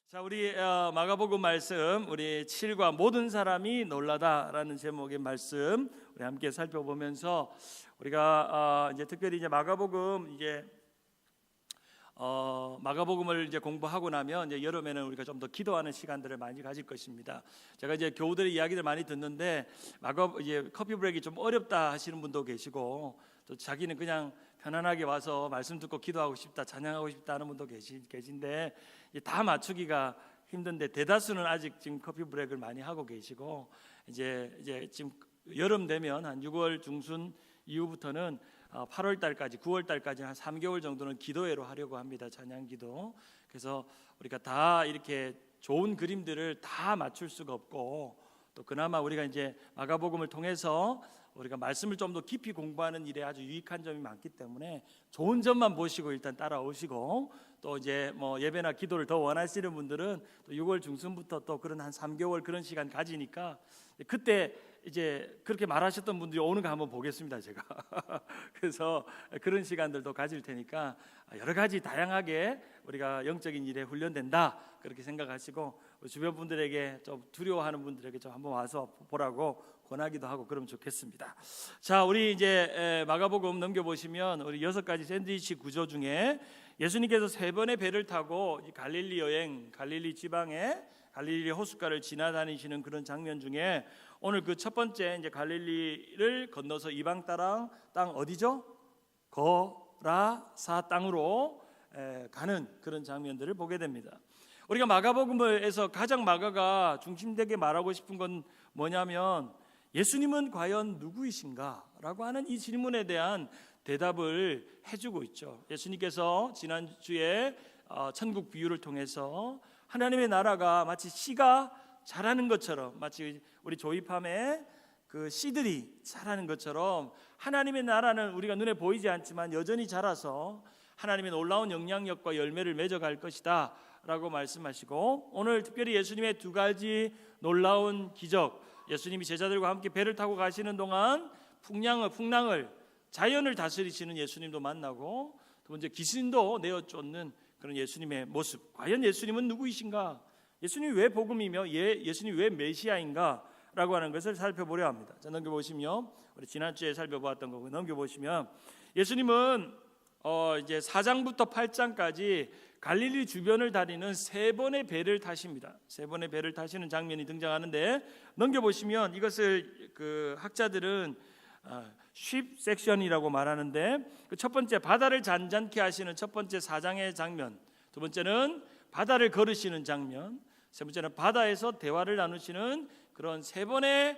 자, 우리 마가복음 말씀 우리 7과 모든 사람이 놀라다라는 제목의 말씀 우리 함께 살펴보면서 우리가 이제 특별히 이제 마가복음을 이제 공부하고 나면 이제 여름에는 우리가 좀 더 기도하는 시간들을 많이 가질 것입니다. 제가 이제 교우들의 이야기를 많이 듣는데 이제 커피 브레이크 좀 어렵다 하시는 분도 계시고, 또 자기는 그냥 편안하게 와서 말씀 듣고 기도하고 싶다, 찬양하고 싶다 하는 분도 계신데 다 맞추기가 힘든데 대다수는 아직 지금 커피 브레이크를 많이 하고 계시고, 이제 지금 여름 되면 한 6월 중순 이후부터는 8월 달까지 9월 달까지 한 3개월 정도는 기도회로 하려고 합니다. 찬양 기도. 그래서 우리가 다 이렇게 좋은 그림들을 다 맞출 수가 없고, 또 그나마 우리가 이제 마가복음을 통해서 우리가 말씀을 좀 더 깊이 공부하는 일에 아주 유익한 점이 많기 때문에 좋은 점만 보시고 일단 따라오시고, 또 이제 뭐 예배나 기도를 더 원하시는 분들은 또 6월 중순부터 또 그런 한 3개월 그런 시간 가지니까 그때 이제 그렇게 말하셨던 분들이 오는 거 한번 보겠습니다, 제가. 그래서 그런 시간들도 가질 테니까 여러 가지 다양하게 우리가 영적인 일에 훈련된다 그렇게 생각하시고, 주변 분들에게 좀 두려워하는 분들에게 좀 한번 와서 보라고 권하기도 하고 그러면 좋겠습니다. 자, 우리 이제 마가복음 넘겨보시면 우리 6가지 샌드위치 구조 중에 예수님께서 3번의 배를 타고 갈릴리 여행, 갈릴리 지방에 갈릴리 호숫가를 지나다니시는 그런 장면 중에 오늘 그 첫 번째 이제 갈릴리를 건너서 이방 땅 어디죠? 거라사 땅으로 가는 그런 장면들을 보게 됩니다. 우리가 마가복음에서 가장 마가가 중심되게 말하고 싶은 건 뭐냐면 예수님은 과연 누구이신가? 라고 하는 이 질문에 대한 대답을 해주고 있죠. 예수님께서 지난주에 천국 비유를 통해서 하나님의 나라가 마치 씨가 자라는 것처럼, 마치 우리 조이팜에 그 씨들이 자라는 것처럼 하나님의 나라는 우리가 눈에 보이지 않지만 여전히 자라서 하나님의 놀라운 영향력과 열매를 맺어갈 것이다 라고 말씀하시고, 오늘 특별히 예수님의 2가지 놀라운 기적, 예수님이 제자들과 함께 배를 타고 가시는 동안 풍랑을 자연을 다스리시는 예수님도 만나고, 두 번째 귀신도 내어 쫓는 그런 예수님의 모습. 과연 예수님은 누구이신가? 예수님이 왜 복음이며 예수님이 왜 메시아인가? 라고 하는 것을 살펴보려 합니다. 자, 넘겨보시면 우리 지난주에 살펴보았던 거 넘겨보시면 예수님은 이제 4장부터 8장까지 갈릴리 주변을 다니는 3번의 배를 타십니다. 3번의 배를 타시는 장면이 등장하는데, 넘겨보시면 이것을 그 학자들은 쉽 섹션이라고 말하는데, 그 첫 번째 바다를 잔잔케 하시는 첫 번째 4장의 장면, 두 번째는 바다를 걸으시는 장면, 세 번째는 바다에서 대화를 나누시는 그런 3번의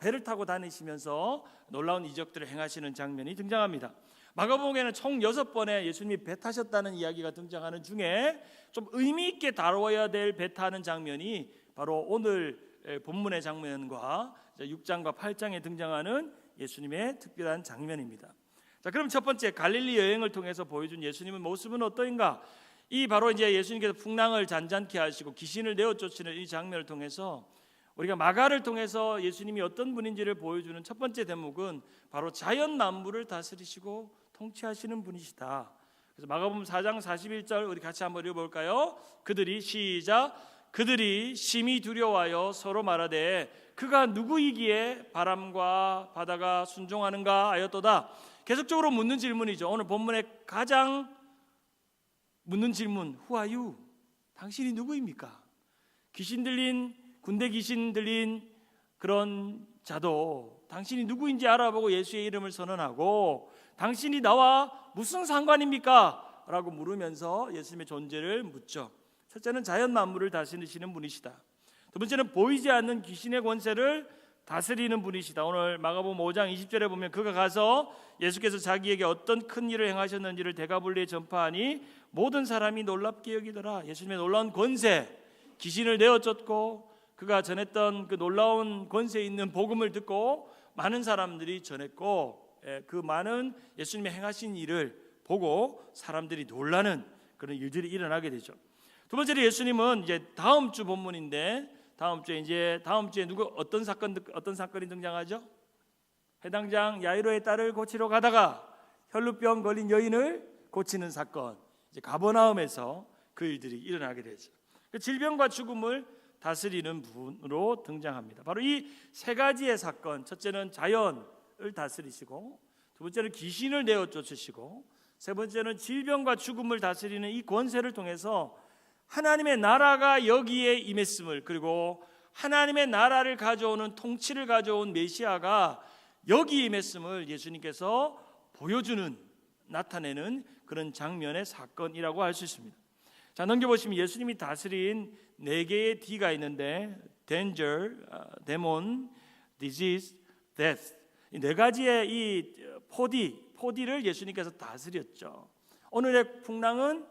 배를 타고 다니시면서 놀라운 이적들을 행하시는 장면이 등장합니다. 마가복음에는 총 6번의 예수님이 배 타셨다는 이야기가 등장하는 중에 좀 의미 있게 다뤄야 될 배 타는 장면이 바로 오늘 본문의 장면과 6장과 8장에 등장하는 예수님의 특별한 장면입니다. 자, 그럼 첫 번째 갈릴리 여행을 통해서 보여준 예수님의 모습은 어떠인가? 이 바로 이제 예수님께서 풍랑을 잔잔케 하시고 귀신을 내어 쫓으는 이 장면을 통해서 우리가 마가를 통해서 예수님이 어떤 분인지를 보여주는 첫 번째 대목은 바로 자연 만물을 다스리시고 통치하시는 분이시다. 그래서 마가복음 4장 41절 우리 같이 한번 읽어볼까요? 그들이 심히 두려워하여 서로 말하되 그가 누구이기에 바람과 바다가 순종하는가 하였도다. 계속적으로 묻는 질문이죠. 오늘 본문에 가장 묻는 질문, Who are you? 당신이 누구입니까? 군대 귀신 들린 그런 자도 당신이 누구인지 알아보고 예수의 이름을 선언하고, 당신이 나와 무슨 상관입니까? 라고 물으면서 예수님의 존재를 묻죠. 첫째는 자연 만물을 다스리시는 분이시다. 두 번째는 보이지 않는 귀신의 권세를 다스리는 분이시다. 오늘 마가복음 5장 20절에 보면 그가 가서 예수께서 자기에게 어떤 큰 일을 행하셨는지를 데가볼리에 전파하니 모든 사람이 놀랍게 여기더라. 예수님의 놀라운 권세, 귀신을 내어 쫓고 그가 전했던 그 놀라운 권세 있는 복음을 듣고 많은 사람들이 전했고, 그 많은 예수님의 행하신 일을 보고 사람들이 놀라는 그런 일들이 일어나게 되죠. 두 번째로 예수님은 이제 다음 주 본문인데, 다음 주에 어떤 사건이 등장하죠? 해당장 야이로의 딸을 고치러 가다가 혈루병 걸린 여인을 고치는 사건, 이제 가버나움에서 그 일들이 일어나게 되죠. 그 질병과 죽음을 다스리는 분으로 등장합니다. 바로 이 세 가지의 사건, 첫째는 자연을 다스리시고, 두 번째는 귀신을 내어 쫓으시고, 세 번째는 질병과 죽음을 다스리는 이 권세를 통해서 하나님의 나라가 여기에 임했음을, 그리고 하나님의 나라를 가져오는, 통치를 가져온 메시아가 여기 임했음을 예수님께서 보여주는, 나타내는 그런 장면의 사건이라고 할 수 있습니다. 자, 넘겨보시면 예수님이 다스린 네 개의 D가 있는데 danger, demon, disease, death, 이 네 가지의 이 포디를 예수님께서 다스렸죠. 오늘의 풍랑은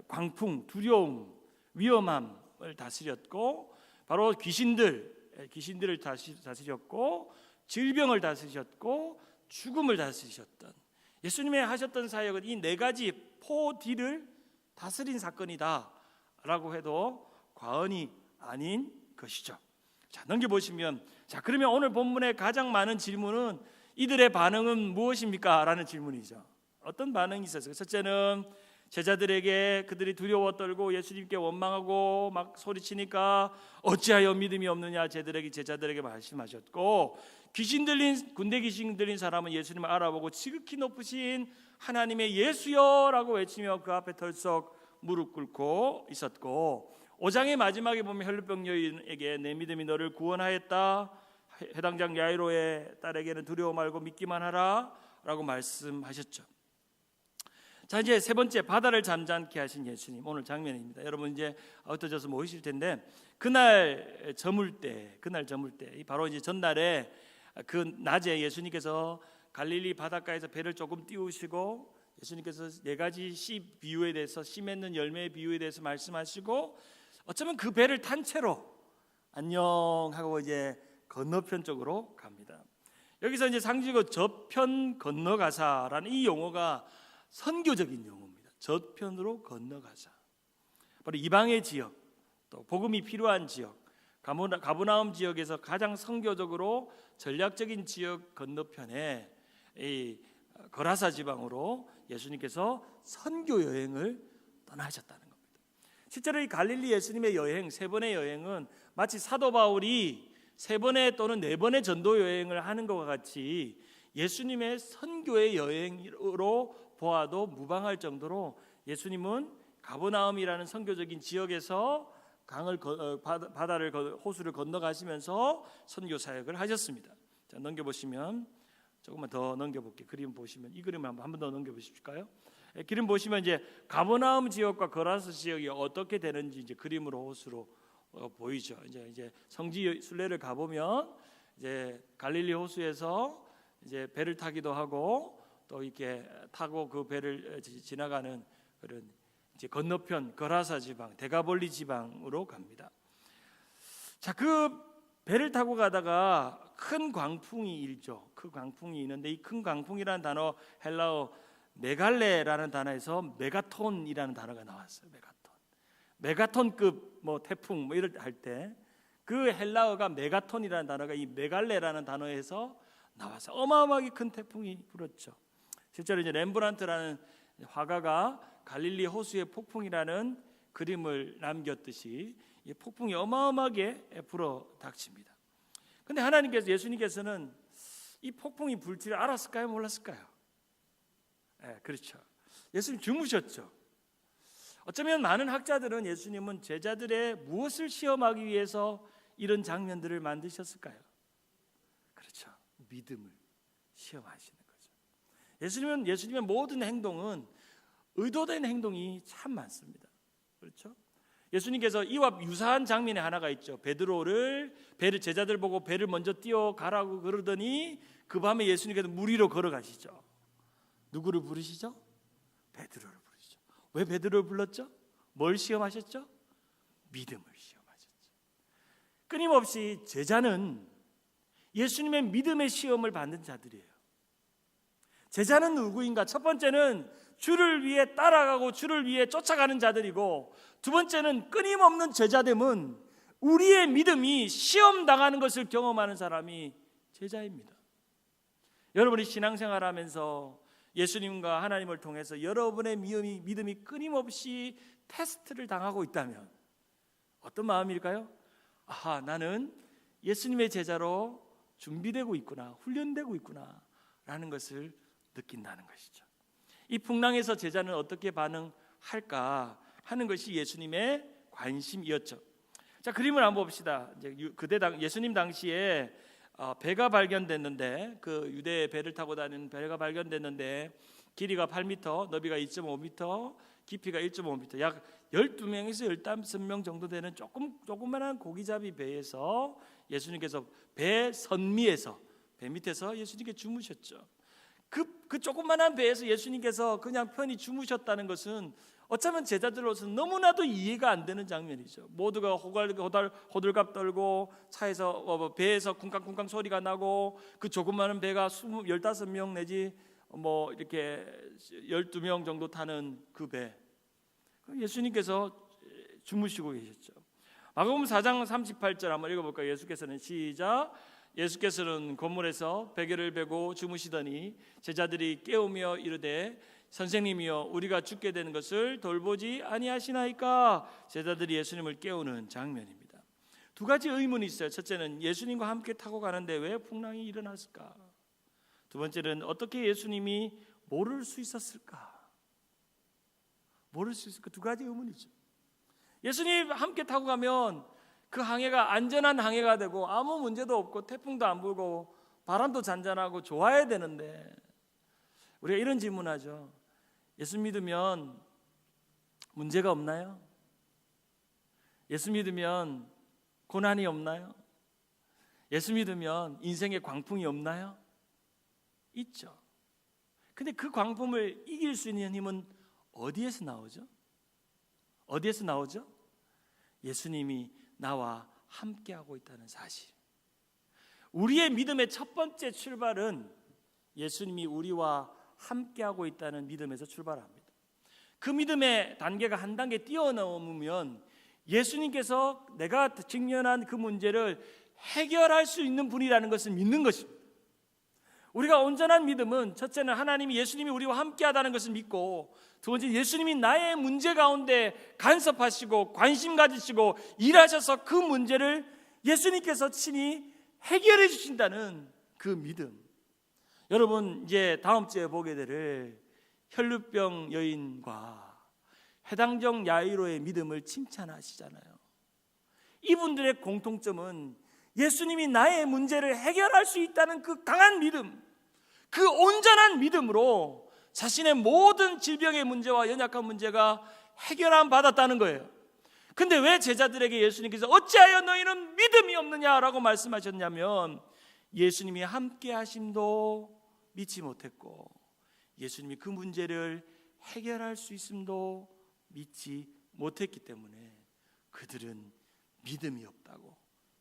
광풍, 두려움, 위험함을 다스렸고, 바로 귀신들을 다스렸고, 질병을 다스리셨고, 죽음을 다스리셨던 예수님의 하셨던 사역은 이 네 가지 포디를 다스린 사건이다라고 해도 과언이 아닌 것이죠. 자, 넘겨보시면, 자, 그러면 오늘 본문에 가장 많은 질문은 이들의 반응은 무엇입니까? 라는 질문이죠. 어떤 반응이 있었어요? 첫째는 제자들에게 그들이 두려워 떨고 예수님께 원망하고 막 소리치니까 어찌하여 믿음이 없느냐 제자들에게 말씀하셨고, 군대 귀신 들린 사람은 예수님을 알아보고 지극히 높으신 하나님의 예수여라고 외치며 그 앞에 덜썩 무릎 꿇고 있었고, 5장의 마지막에 보면 혈루병 여인에게 내 믿음이 너를 구원하였다, 해당장 야이로의 딸에게는 두려워 말고 믿기만 하라 라고 말씀하셨죠. 자, 이제 세 번째, 바다를 잠잠케 하신 예수님, 오늘 장면입니다. 여러분 이제 흩어져서 모이실 텐데, 그날 저물 때 바로 이제 전날에 그 낮에 예수님께서 갈릴리 바닷가에서 배를 조금 띄우시고, 예수님께서 네 가지 씨 비유에 대해서, 씨 맺는 열매의 비유에 대해서 말씀하시고, 어쩌면 그 배를 탄 채로 안녕 하고 이제 건너편 쪽으로 갑니다. 여기서 이제 상징적으로 저편 건너가사라는 이 용어가 선교적인 용어입니다. 저편으로 건너가사. 바로 이방의 지역, 또 복음이 필요한 지역, 가버나움 지역에서 가장 선교적으로 전략적인 지역 건너편에 이 거라사 지방으로 예수님께서 선교 여행을 떠나셨다는 겁니다. 실제로 이 갈릴리 예수님의 여행, 세 번의 여행은 마치 사도 바울이 세 번의 또는 네 번의 전도 여행을 하는 것과 같이 예수님의 선교의 여행으로 보아도 무방할 정도로 예수님은 가버나움이라는 선교적인 지역에서 호수를 건너가시면서 선교 사역을 하셨습니다. 자, 넘겨보시면, 조금만 더 넘겨볼게요. 그림 보시면, 이 그림을 한 번 더 넘겨보실까요? 그림 보시면 이제 가버나움 지역과 거라사 지역이 어떻게 되는지 이제 그림으로 호수로 보이죠. 이제 성지 순례를 가보면 이제 갈릴리 호수에서 이제 배를 타기도 하고, 또 이렇게 타고 그 배를 지나가는 그런 이제 건너편 거라사 지방, 데가볼리 지방으로 갑니다. 자, 그 배를 타고 가다가 큰 광풍이 일죠. 그 광풍이 있는데, 이 큰 광풍이라는 단어, 헬라어 메갈레라는 단어에서 메가톤이라는 단어가 나왔어요. 메가톤급 뭐 태풍 뭐 이럴 할 때 그 헬라어가 메가톤이라는 단어가 이 메갈레라는 단어에서 나와서 어마어마하게 큰 태풍이 불었죠. 실제로 이제 렘브란트라는 화가가 갈릴리 호수의 폭풍이라는 그림을 남겼듯이 이 폭풍이 어마어마하게 불어 닥칩니다. 근데 하나님께서, 예수님께서는 이 폭풍이 불 줄 알았을까요? 몰랐을까요? 그렇죠. 예수님 주무셨죠. 어쩌면 많은 학자들은 예수님은 제자들의 무엇을 시험하기 위해서 이런 장면들을 만드셨을까요? 그렇죠. 믿음을 시험하시는 거죠. 예수님의 모든 행동은 의도된 행동이 참 많습니다. 그렇죠? 예수님께서 이와 유사한 장면이 하나가 있죠. 배를 제자들 보고 배를 먼저 뛰어가라고 그러더니 그 밤에 예수님께서 물 위로 걸어가시죠. 누구를 부르시죠? 베드로를 부르시죠. 왜 베드로를 불렀죠? 뭘 시험하셨죠? 믿음을 시험하셨죠. 끊임없이 제자는 예수님의 믿음의 시험을 받는 자들이에요. 제자는 누구인가? 첫 번째는 주를 위해 따라가고 주를 위해 쫓아가는 자들이고, 두 번째는 끊임없는 제자됨은 우리의 믿음이 시험당하는 것을 경험하는 사람이 제자입니다. 여러분이 신앙생활하면서 예수님과 하나님을 통해서 여러분의 믿음이 끊임없이 테스트를 당하고 있다면, 어떤 마음일까요? 아하, 나는 예수님의 제자로 준비되고 있구나, 훈련되고 있구나 라는 것을 느낀다는 것이죠. 이 풍랑에서 제자는 어떻게 반응할까 하는 것이 예수님의 관심이었죠. 자, 그림을 한번 봅시다. 이제 예수님 당시에 배가 발견됐는데, 그 유대의 배를 타고 다니는 배가 발견됐는데 길이가 8m, 너비가 2.5m, 깊이가 1.5m, 약 12명에서 15명 정도 되는 조그만한 고기잡이 배에서 예수님께서 배 선미에서, 배 밑에서 예수님께 주무셨죠. 그 조그만한 배에서 예수님께서 그냥 편히 주무셨다는 것은 어쩌면 제자들로서는 너무나도 이해가 안 되는 장면이죠. 모두가 호들갑 떨고 차에서 배에서 쿵쾅쿵쾅 소리가 나고 그 조그마한 배가 15명 내지 이렇게 12명 정도 타는 그 배, 예수님께서 주무시고 계셨죠. 마가복음 4장 38절 한번 읽어볼까요? 예수께서는 시작. 예수께서는 건물에서 베개를 베고 주무시더니 제자들이 깨우며 이르되 선생님이여 우리가 죽게 되는 것을 돌보지 아니하시나이까. 제자들이 예수님을 깨우는 장면입니다. 두 가지 의문이 있어요. 첫째는 예수님과 함께 타고 가는데 왜 풍랑이 일어났을까? 두 번째는 어떻게 예수님이 모를 수 있었을까? 모를 수 있을까? 두 가지 의문이죠. 예수님 함께 타고 가면 그 항해가 안전한 항해가 되고 아무 문제도 없고 태풍도 안 불고 바람도 잔잔하고 좋아야 되는데 우리가 이런 질문하죠. 예수 믿으면 문제가 없나요? 예수 믿으면 고난이 없나요? 예수 믿으면 인생의 광풍이 없나요? 있죠. 근데 그 광풍을 이길 수 있는 힘은 어디에서 나오죠? 어디에서 나오죠? 예수님이 나와 함께하고 있다는 사실. 우리의 믿음의 첫 번째 출발은 예수님이 우리와 함께하고 있다는 믿음에서 출발합니다. 그 믿음의 단계가 한 단계 뛰어넘으면 예수님께서 내가 직면한 그 문제를 해결할 수 있는 분이라는 것을 믿는 것입니다. 우리가 온전한 믿음은 첫째는 하나님이 예수님이 우리와 함께하다는 것을 믿고, 두 번째 예수님이 나의 문제 가운데 간섭하시고 관심 가지시고 일하셔서 그 문제를 예수님께서 친히 해결해 주신다는 그 믿음. 여러분, 이제 다음 주에 보게 될 혈루병 여인과 해당정 야이로의 믿음을 칭찬하시잖아요. 이분들의 공통점은 예수님이 나의 문제를 해결할 수 있다는 그 강한 믿음, 그 온전한 믿음으로 자신의 모든 질병의 문제와 연약한 문제가 해결함 받았다는 거예요. 근데 왜 제자들에게 예수님께서 어찌하여 너희는 믿음이 없느냐라고 말씀하셨냐면, 예수님이 함께 하심도 믿지 못했고 예수님이 그 문제를 해결할 수 있음도 믿지 못했기 때문에 그들은 믿음이 없다고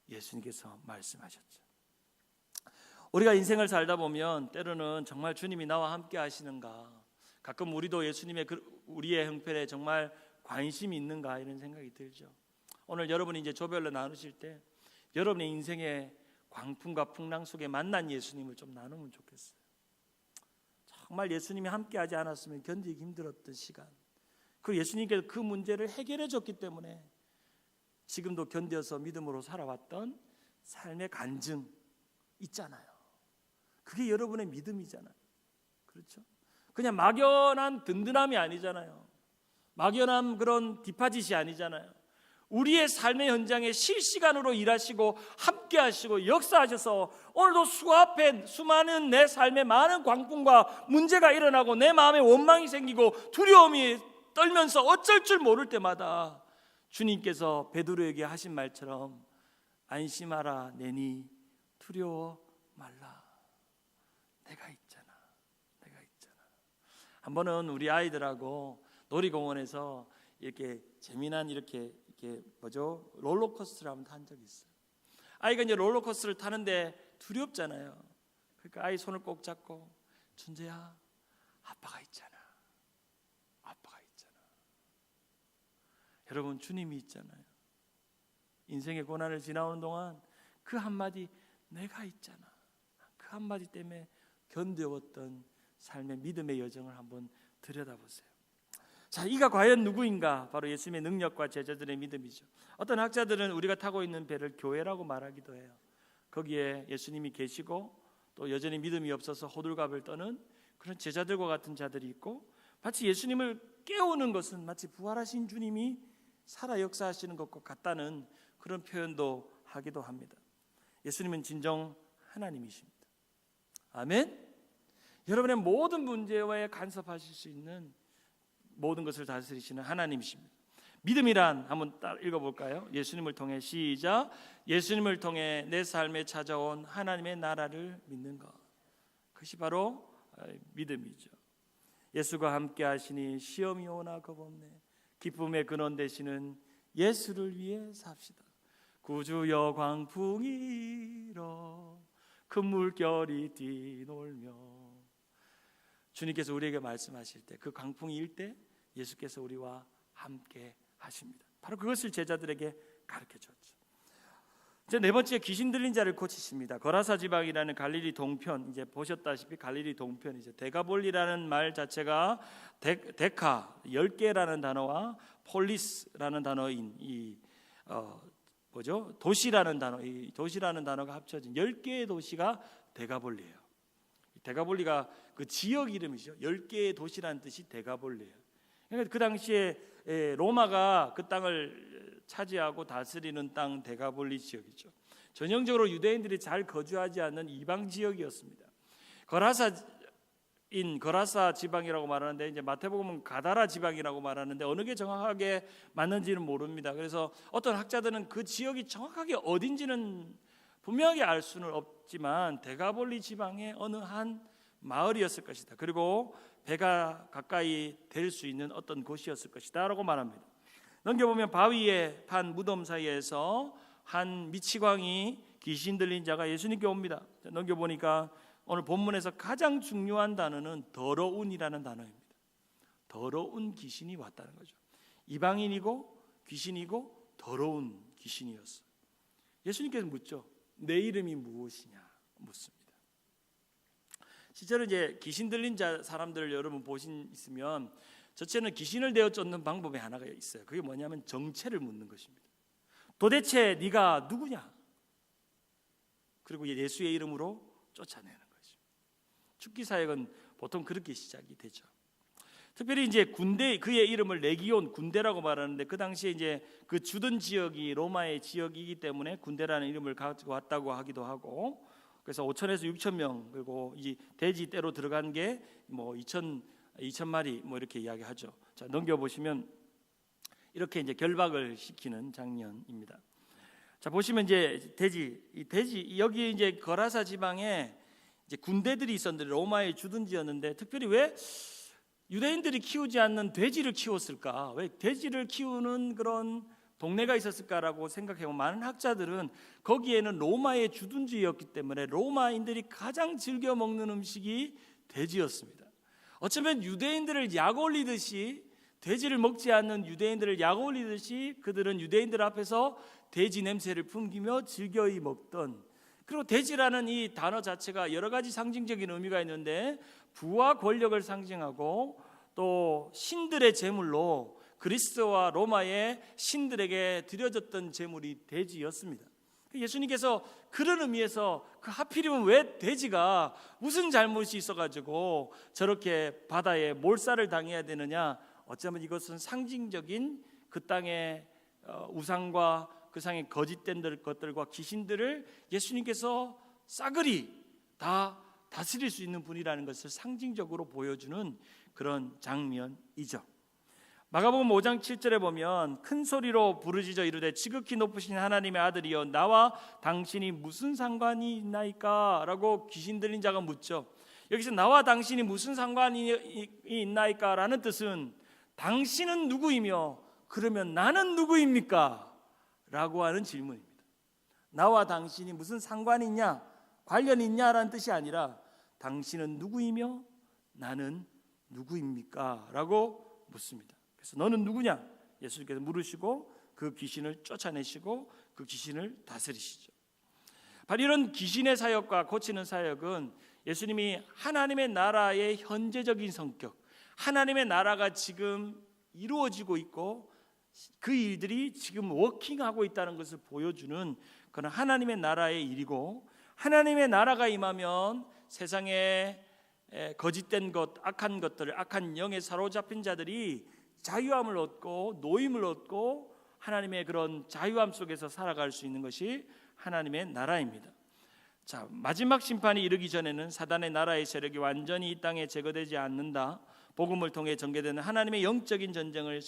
예수님께서 말씀하셨죠. 우리가 인생을 살다 보면 때로는 정말 주님이 나와 함께 하시는가, 가끔 우리도 예수님의 우리의 형편에 정말 관심이 있는가 이런 생각이 들죠. 오늘 여러분이 이제 조별로 나누실 때 여러분의 인생의 광풍과 풍랑 속에 만난 예수님을 좀 나누면 좋겠어요. 정말 예수님이 함께하지 않았으면 견디기 힘들었던 시간, 그리고 예수님께서 그 문제를 해결해 줬기 때문에 지금도 견뎌서 믿음으로 살아왔던 삶의 간증 있잖아요. 그게 여러분의 믿음이잖아요. 그렇죠? 그냥 막연한 든든함이 아니잖아요. 막연한 그런 뒷파짓이 아니잖아요. 우리의 삶의 현장에 실시간으로 일하시고 함께 하시고 역사하셔서 오늘도 수앞에 수많은 내 삶에 많은 광풍과 문제가 일어나고 내 마음에 원망이 생기고 두려움이 떨면서 어쩔 줄 모를 때마다 주님께서 베드로에게 하신 말처럼 안심하라 내니 두려워 말라. 내가 있잖아. 내가 있잖아. 한 번은 우리 아이들하고 놀이공원에서 이렇게 재미난 이렇게 롤러코스터를 한번 탄 적이 있어요. 아이가 이제 롤러코스터를 타는데 두렵잖아요. 그러니까 아이 손을 꼭 잡고 준재야, 아빠가 있잖아. 아빠가 있잖아. 여러분, 주님이 있잖아요. 인생의 고난을 지나오는 동안 그 한마디 내가 있잖아, 그 한마디 때문에 견뎌왔던 삶의 믿음의 여정을 한번 들여다보세요. 자, 이가 과연 누구인가? 바로 예수님의 능력과 제자들의 믿음이죠. 어떤 학자들은 우리가 타고 있는 배를 교회라고 말하기도 해요. 거기에 예수님이 계시고 또 여전히 믿음이 없어서 호들갑을 떠는 그런 제자들과 같은 자들이 있고, 마치 예수님을 깨우는 것은 마치 부활하신 주님이 살아 역사하시는 것과 같다는 그런 표현도 하기도 합니다. 예수님은 진정 하나님이십니다. 아멘. 여러분의 모든 문제에 간섭하실 수 있는 모든 것을 다스리시는 하나님이십니다. 믿음이란 한번 읽어볼까요? 예수님을 통해 시작. 예수님을 통해 내 삶에 찾아온 하나님의 나라를 믿는 것, 그것이 바로 믿음이죠. 예수가 함께 하시니 시험이 오나 겁없네. 기쁨의 근원 되시는 예수를 위해 삽시다. 구주여 광풍이 일어 큰 물결이 뛰놀며. 주님께서 우리에게 말씀하실 때, 그 광풍이 일 때 예수께서 우리와 함께 하십니다. 바로 그것을 제자들에게 가르쳐 줬죠. 이제 네 번째, 귀신 들린 자를 고치십니다. 거라사 지방이라는 갈릴리 동편, 이제 보셨다시피 갈릴리 동편이죠. 데가볼리라는 말 자체가 데카 10개라는 단어와 폴리스라는 단어인 이 도시라는 단어, 이 도시라는 단어가 합쳐진 10개의 도시가 데가볼리예요. 데가볼리가 그 지역 이름이죠. 10개의 도시라는 뜻이 데가볼리예요. 그러니까 그 당시에 로마가 그 땅을 차지하고 다스리는 땅 데가볼리 지역이죠. 전형적으로 유대인들이 잘 거주하지 않는 이방 지역이었습니다. 거라사 지방이라고 말하는데, 이제 마태복음은 가다라 지방이라고 말하는데 어느 게 정확하게 맞는지는 모릅니다. 그래서 어떤 학자들은 그 지역이 정확하게 어딘지는 분명하게 알 수는 없지만 데가볼리 지방의 어느 한 마을이었을 것이다. 그리고 배가 가까이 될 수 있는 어떤 곳이었을 것이다 라고 말합니다. 넘겨보면 바위에 판 무덤 사이에서 한 미치광이 귀신 들린 자가 예수님께 옵니다. 넘겨보니까 오늘 본문에서 가장 중요한 단어는 더러운이라는 단어입니다. 더러운 귀신이 왔다는 거죠. 이방인이고 귀신이고 더러운 귀신이었어요. 예수님께서 묻죠. 내 이름이 무엇이냐 묻습니다. 실제로 이제 귀신 들린 자 사람들을 여러분 보신 있으면 저체는 귀신을 내어 쫓는 방법이 하나가 있어요. 그게 뭐냐면 정체를 묻는 것입니다. 도대체 네가 누구냐? 그리고 예수의 이름으로 쫓아내는 거죠. 죽기 사역은 보통 그렇게 시작이 되죠. 특별히 이제 군대, 그의 이름을 레기온, 군대라고 말하는데, 그 당시에 이제 그 주둔 지역이 로마의 지역이기 때문에 군대라는 이름을 가지고 왔다고 하기도 하고, 그래서 5천에서 6천 명, 그리고 이 돼지 떼로 들어간 게 뭐 2,000마리 뭐 이렇게 이야기하죠. 자, 넘겨보시면 이렇게 이제 결박을 시키는 장면입니다. 자, 보시면 이제 돼지 여기 이제 거라사 지방에 이제 군대들이 있었는데 로마의 주둔지였는데, 특별히 왜 유대인들이 키우지 않는 돼지를 키웠을까? 왜 돼지를 키우는 그런 동네가 있었을까라고 생각해보면, 많은 학자들은 거기에는 로마의 주둔지였기 때문에 로마인들이 가장 즐겨 먹는 음식이 돼지였습니다. 어쩌면 유대인들을 약 올리듯이, 돼지를 먹지 않는 유대인들을 약 올리듯이 그들은 유대인들 앞에서 돼지 냄새를 풍기며 즐겨이 먹던, 그리고 돼지라는 이 단어 자체가 여러 가지 상징적인 의미가 있는데, 부와 권력을 상징하고 또 신들의 제물로 그리스와 로마의 신들에게 드려졌던 제물이 돼지였습니다. 예수님께서 그런 의미에서 그 하필이면 왜 돼지가 무슨 잘못이 있어가지고 저렇게 바다에 몰살을 당해야 되느냐, 어쩌면 이것은 상징적인 그 땅의 우상과 그 상의 거짓된 것들과 귀신들을 예수님께서 싸그리 다 다스릴 수 있는 분이라는 것을 상징적으로 보여주는 그런 장면이죠. 마가복음 5장 7절에 보면 큰 소리로 부르짖어 이르되 지극히 높으신 하나님의 아들이여 나와 당신이 무슨 상관이 있나이까? 라고 귀신 들린 자가 묻죠. 여기서 나와 당신이 무슨 상관이 있나이까? 라는 뜻은 당신은 누구이며 그러면 나는 누구입니까? 라고 하는 질문입니다. 나와 당신이 무슨 상관이 있냐, 관련이 있냐라는 뜻이 아니라 당신은 누구이며 나는 누구입니까? 라고 묻습니다. 그래서 너는 누구냐? 예수님께서 물으시고 그 귀신을 쫓아내시고 그 귀신을 다스리시죠. 바로 이런 귀신의 사역과 고치는 사역은 예수님이 하나님의 나라의 현재적인 성격, 하나님의 나라가 지금 이루어지고 있고 그 일들이 지금 워킹하고 있다는 것을 보여주는 그런 하나님의 나라의 일이고, 하나님의 나라가 임하면 세상에 거짓된 것, 악한 것들, 악한 영에 사로잡힌 자들이 자유함을 얻고 노임을 얻고 하나님의 그런 자유함 속에서 살아갈 수 있는 것이 하나님의 나라입니다. 자, 마지막 심판이 이르기 전에는 사단의 나라의 세력이 완전히 이 땅에 제거되지 않는다. 복음을 통해 전개되는 하나님의 영적인 전쟁을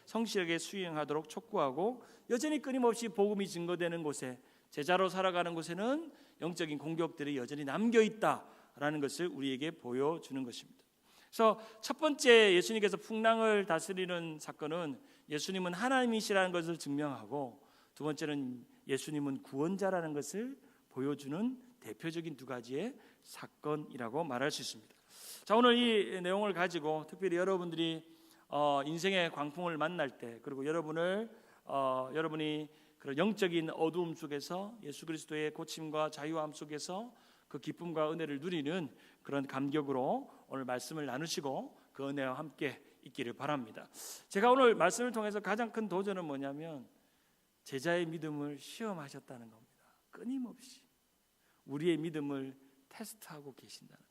성실하게 수행하도록 촉구하고, 여전히 끊임없이 복음이 증거되는 곳에, 제자로 살아가는 곳에는 영적인 공격들이 여전히 남겨 있다라는 것을 우리에게 보여주는 것입니다. 그래서 첫 번째, 예수님께서 풍랑을 다스리는 사건은 예수님은 하나님이시라는 것을 증명하고, 두 번째는 예수님은 구원자라는 것을 보여주는 대표적인 두 가지의 사건이라고 말할 수 있습니다. 자, 오늘 이 내용을 가지고 특별히 여러분들이 인생의 광풍을 만날 때, 그리고 여러분이 그런 영적인 어두움 속에서 예수 그리스도의 고침과 자유함 속에서 그 기쁨과 은혜를 누리는 그런 감격으로 오늘 말씀을 나누시고 그 은혜와 함께 있기를 바랍니다. 제가 오늘 말씀을 통해서 가장 큰 도전은 뭐냐면 제자의 믿음을 시험하셨다는 겁니다. 끊임없이 우리의 믿음을 테스트하고 계신다는 겁니다.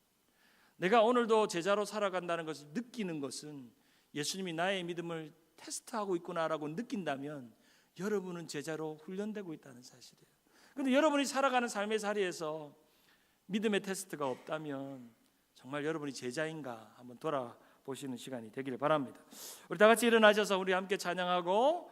내가 오늘도 제자로 살아간다는 것을 느끼는 것은 예수님이 나의 믿음을 테스트하고 있구나라고 느낀다면 여러분은 제자로 훈련되고 있다는 사실이에요. 그런데 여러분이 살아가는 삶의 자리에서 믿음의 테스트가 없다면 정말 여러분이 제자인가 한번 돌아보시는 시간이 되기를 바랍니다. 우리 다 같이 일어나셔서 우리 함께 찬양하고